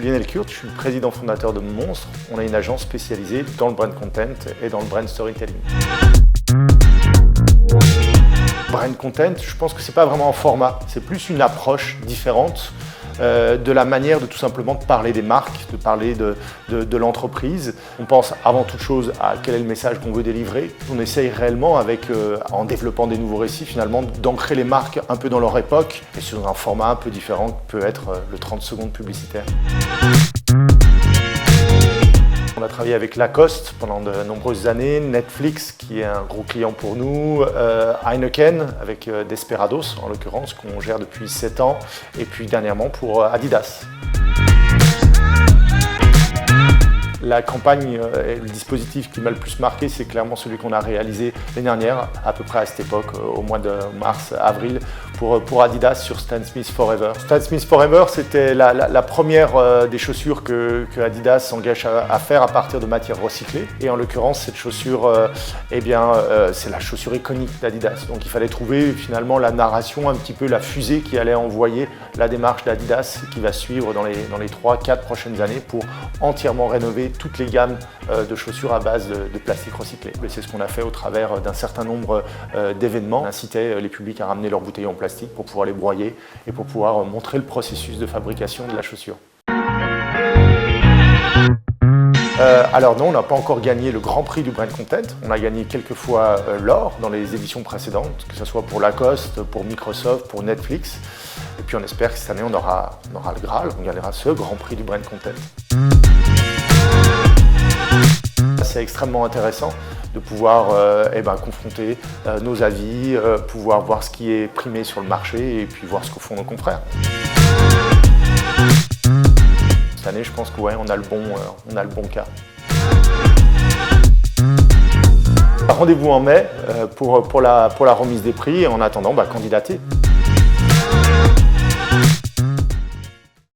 Julien Delcourt, je suis le président fondateur de Monstre. On a une agence spécialisée dans le brand content et dans le brand storytelling. Brand content, je pense que c'est pas vraiment un format, c'est plus une approche différente de la manière de tout simplement de parler des marques, de parler de l'entreprise. On pense avant toute chose à quel est le message qu'on veut délivrer. On essaye réellement, en développant des nouveaux récits, finalement, d'ancrer les marques un peu dans leur époque et sur un format un peu différent que peut être le 30 secondes publicitaire. On a travaillé avec Lacoste pendant de nombreuses années, Netflix qui est un gros client pour nous, Heineken avec Desperados en l'occurrence qu'on gère depuis 7 ans et puis dernièrement pour Adidas. La campagne et le dispositif qui m'a le plus marqué, c'est clairement celui qu'on a réalisé l'année dernière, à peu près à cette époque, au mois de mars-avril, pour Adidas sur Stan Smith Forever. Stan Smith Forever, c'était la première des chaussures que Adidas s'engage à faire à partir de matières recyclées. Et en l'occurrence, cette chaussure, c'est la chaussure iconique d'Adidas. Donc il fallait trouver finalement la narration, un petit peu la fusée qui allait envoyer la démarche d'Adidas qui va suivre dans les 3-4 prochaines années pour entièrement rénover toutes les gammes de chaussures à base de plastique recyclé. Et c'est ce qu'on a fait au travers d'un certain nombre d'événements. On incitait les publics à ramener leurs bouteilles en plastique pour pouvoir les broyer et pour pouvoir montrer le processus de fabrication de la chaussure. Alors non, on n'a pas encore gagné le grand prix du brand content. On a gagné quelques fois l'or dans les éditions précédentes, que ce soit pour Lacoste, pour Microsoft, pour Netflix. Et puis on espère que cette année on aura le Graal, on gagnera ce grand prix du brand content. C'est extrêmement intéressant de pouvoir confronter nos avis, pouvoir voir ce qui est primé sur le marché et puis voir ce que font nos confrères. Cette année, je pense que on a le bon cas. Rendez-vous en mai pour la remise des prix et en attendant, candidatez.